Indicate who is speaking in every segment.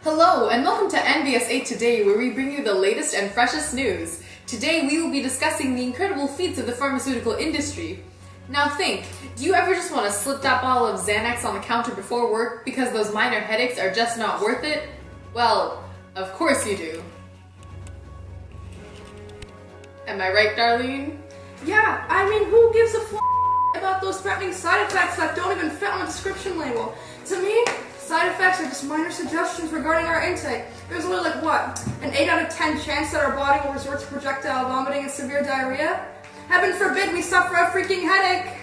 Speaker 1: Hello, and welcome to NBS 8 Today, where we bring you the latest and freshest news. Today, we will be discussing the incredible feats of the pharmaceutical industry. Now think, do you ever just want to slip that bottle of Xanax on the counter before work because those minor headaches are just not worth it? Well, of course you do. Am I right, Darlene?
Speaker 2: Yeah, I mean, who gives a about those threatening side effects that don't even fit on a description label? To me, side effects are just minor suggestions regarding our intake. There's only an 8 out of 10 chance that our body will resort to projectile vomiting and severe diarrhea? Heaven forbid we suffer a freaking headache!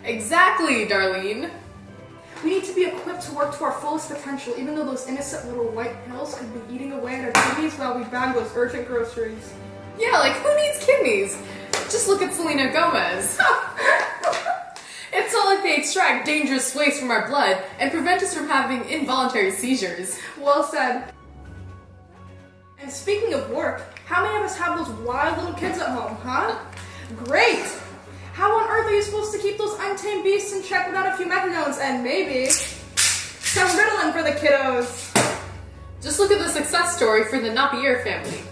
Speaker 1: Exactly, Darlene.
Speaker 2: We need to be equipped to work to our fullest potential, even though those innocent little white pills could be eating away at our kidneys while we bag those urgent groceries.
Speaker 1: Yeah, like who needs kidneys? Just look at Selena Gomez. It's not like they extract dangerous waste from our blood and prevent us from having involuntary seizures.
Speaker 2: Well said. And speaking of work, how many of us have those wild little kids at home, huh? Great! How on earth are you supposed to keep those untamed beasts in check without a few methadones and maybe some Ritalin for the kiddos?
Speaker 1: Just look at the success story for the Napier family.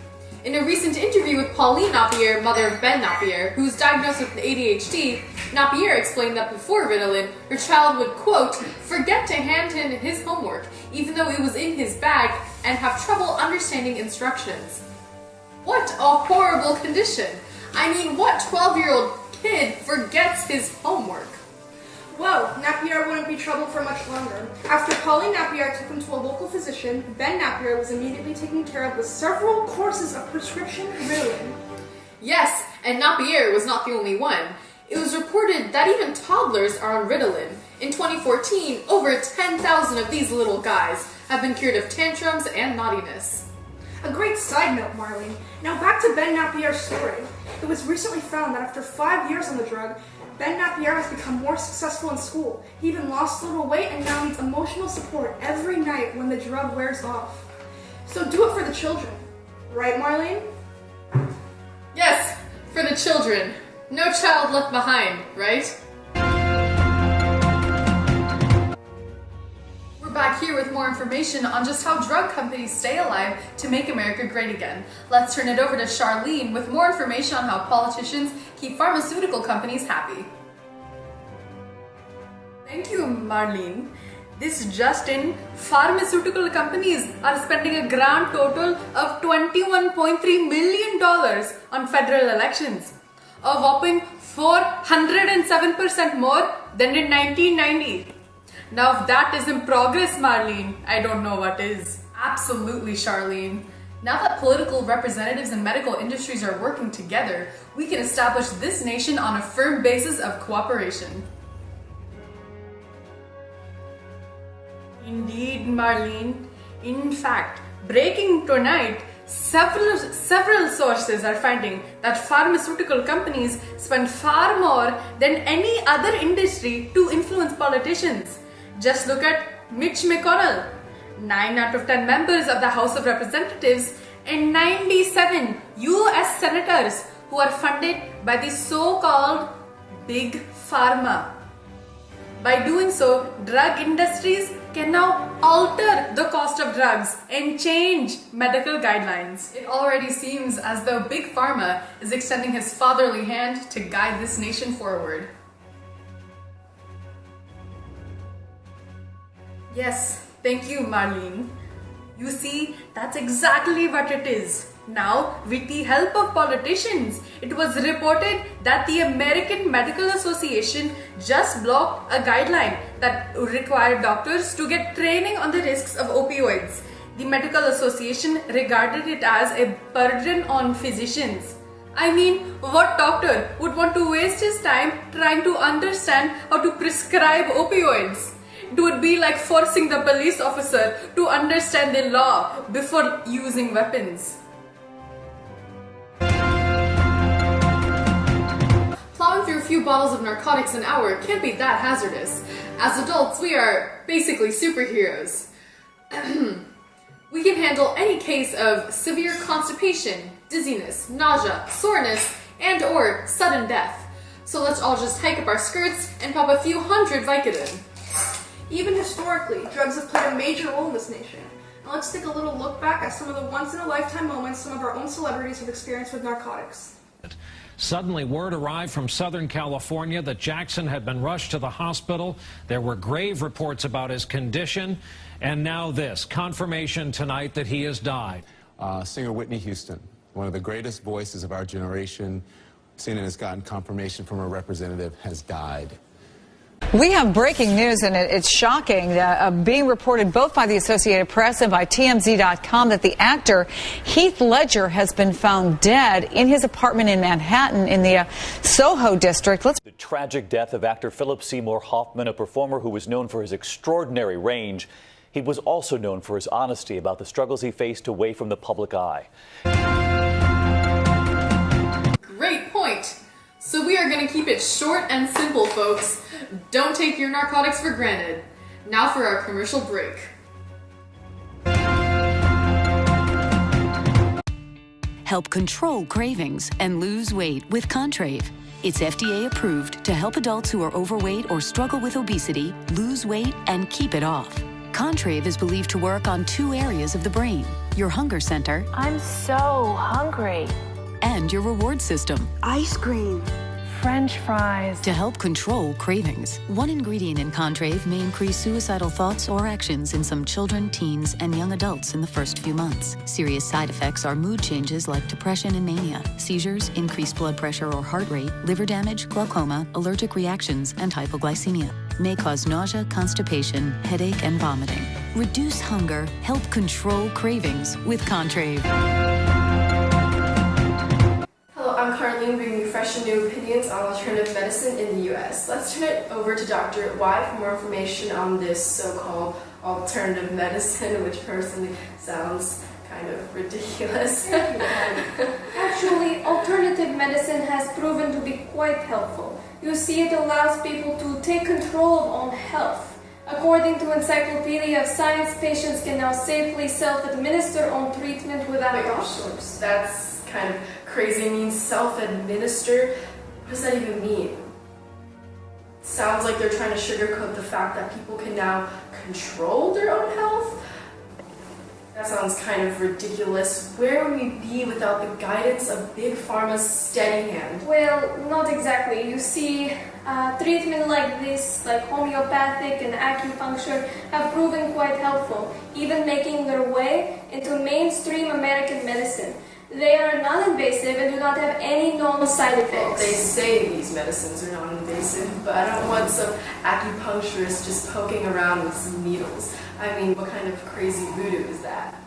Speaker 1: In a recent interview with Pauline Napier, mother of Ben Napier, who was diagnosed with ADHD, Napier explained that before Ritalin, her child would, quote, forget to hand in his homework, even though it was in his bag, and have trouble understanding instructions. What a horrible condition! I mean, what 12-year-old kid forgets his homework?
Speaker 2: Well, Napier wouldn't be troubled for much longer. After Pauline Napier took him to a local physician, Ben Napier was immediately taken care of with several courses of prescription Ritalin.
Speaker 1: Yes, and Napier was not the only one. It was reported that even toddlers are on Ritalin. In 2014, over 10,000 of these little guys have been cured of tantrums and naughtiness.
Speaker 2: A great side note, Marlene. Now back to Ben Napier's story. It was recently found that after 5 years on the drug, Ben Napier has become more successful in school. He even lost a little weight and now needs emotional support every night when the drug wears off. So do it for the children. Right, Marlene?
Speaker 1: Yes, for the children. No child left behind, right? We're back here with more information on just how drug companies stay alive to make America great again. Let's turn it over to Charlene with more information on how politicians keep pharmaceutical companies happy.
Speaker 3: Thank you, Marlene. This just in, pharmaceutical companies are spending a grand total of $21.3 million on federal elections, a whopping 407% more than in 1990. Now, if that isn't progress, Marlene, I don't know what is.
Speaker 1: Absolutely, Charlene. Now that political representatives and medical industries are working together, we can establish this nation on a firm basis of cooperation.
Speaker 3: Indeed, Marlene. In fact, breaking tonight, several sources are finding that pharmaceutical companies spend far more than any other industry to influence politicians. Just look at Mitch McConnell. 9 out of 10 members of the House of Representatives and 97 US senators who are funded by the so-called Big Pharma. By doing so, drug industries can now alter the cost of drugs and change medical guidelines.
Speaker 1: It already seems as though Big Pharma is extending his fatherly hand to guide this nation forward.
Speaker 3: Yes, thank you, Marlene. You see, that's exactly what it is. Now, with the help of politicians, it was reported that the American Medical Association just blocked a guideline that required doctors to get training on the risks of opioids. The Medical Association regarded it as a burden on physicians. I mean, what doctor would want to waste his time trying to understand how to prescribe opioids? It would be like forcing the police officer to understand the law before using weapons.
Speaker 1: Plowing through a few bottles of narcotics an hour can't be that hazardous. As adults, we are basically superheroes. We can handle any case of severe constipation, dizziness, nausea, soreness, and or sudden death. So let's all just hike up our skirts and pop a few hundred Vicodin.
Speaker 2: Even historically, drugs have played a major role in this nation. And let's take a little look back at some of the once-in-a-lifetime moments some of our own celebrities have experienced with narcotics.
Speaker 4: Suddenly, word arrived from Southern California that Jackson had been rushed to the hospital. There were grave reports about his condition. And now this, confirmation tonight that he has died.
Speaker 5: Singer Whitney Houston, one of the greatest voices of our generation, CNN has gotten confirmation from a representative, has died.
Speaker 6: We have breaking news, and it's shocking, being reported both by the Associated Press and by TMZ.com that the actor Heath Ledger has been found dead in his apartment in Manhattan in the Soho district.
Speaker 7: The tragic death of actor Philip Seymour Hoffman, a performer who was known for his extraordinary range. He was also known for his honesty about the struggles he faced away from the public eye.
Speaker 1: Great point. So we are going to keep it short and simple, folks. Don't take your narcotics for granted. Now for our commercial break.
Speaker 8: Help control cravings and lose weight with Contrave. It's FDA approved to help adults who are overweight or struggle with obesity lose weight and keep it off. Contrave is believed to work on 2 areas of the brain, your hunger center
Speaker 9: I'm so hungry.
Speaker 8: and your reward system,
Speaker 9: Ice cream. French fries.
Speaker 8: to help control cravings. One ingredient in Contrave may increase suicidal thoughts or actions in some children, teens, and young adults in the first few months. Serious side effects are mood changes like depression and mania, seizures, increased blood pressure or heart rate, liver damage, glaucoma, allergic reactions, and hypoglycemia. May cause nausea, constipation, headache, and vomiting. Reduce hunger, help control cravings with Contrave.
Speaker 10: Hello, I'm Carlene, bringing you fresh and new opinions on alternative medicine in the U.S. Let's turn it over to Dr. Y for more information on this so-called alternative medicine, which personally sounds kind of ridiculous.
Speaker 11: Actually, alternative medicine has proven to be quite helpful. You see, it allows people to take control of own health. According to Encyclopedia of Science, patients can now safely self-administer own treatment without doctors.
Speaker 10: That's kind of crazy. It means self-administer. What does that even mean? Sounds like they're trying to sugarcoat the fact that people can now control their own health. That sounds kind of ridiculous. Where would we be without the guidance of Big Pharma's steady hand?
Speaker 11: Well, not exactly. You see, treatment like this, like homeopathic and acupuncture, have proven quite helpful, even making their way into mainstream American medicine. They are non-invasive and do not have any known side effects.
Speaker 10: They say these medicines are non-invasive, but I don't want some acupuncturist just poking around with some needles. I mean, what kind of crazy voodoo is that?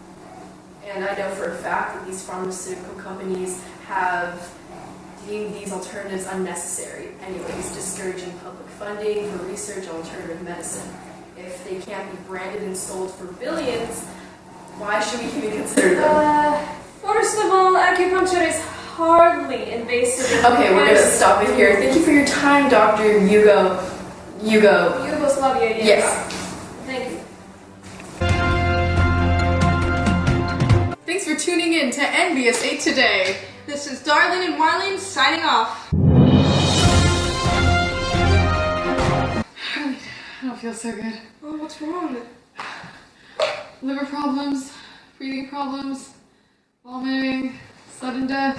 Speaker 10: And I know for a fact that these pharmaceutical companies have deemed these alternatives unnecessary, anyways, discouraging public funding for research on alternative medicine. If they can't be branded and sold for billions, why should we even consider them?
Speaker 11: First of all, acupuncture is hardly invasive.
Speaker 10: Okay, we're gonna stop it here. Thank you for your time, Dr.
Speaker 11: Yugoslavia, yes.
Speaker 10: Yes.
Speaker 11: Thank you.
Speaker 1: Thanks for tuning in to NBS 8 Today.
Speaker 2: This is Darlene and Marlene signing off.
Speaker 1: I don't feel so good.
Speaker 2: Oh, what's wrong?
Speaker 1: Liver problems, breathing problems, vomiting, sudden death.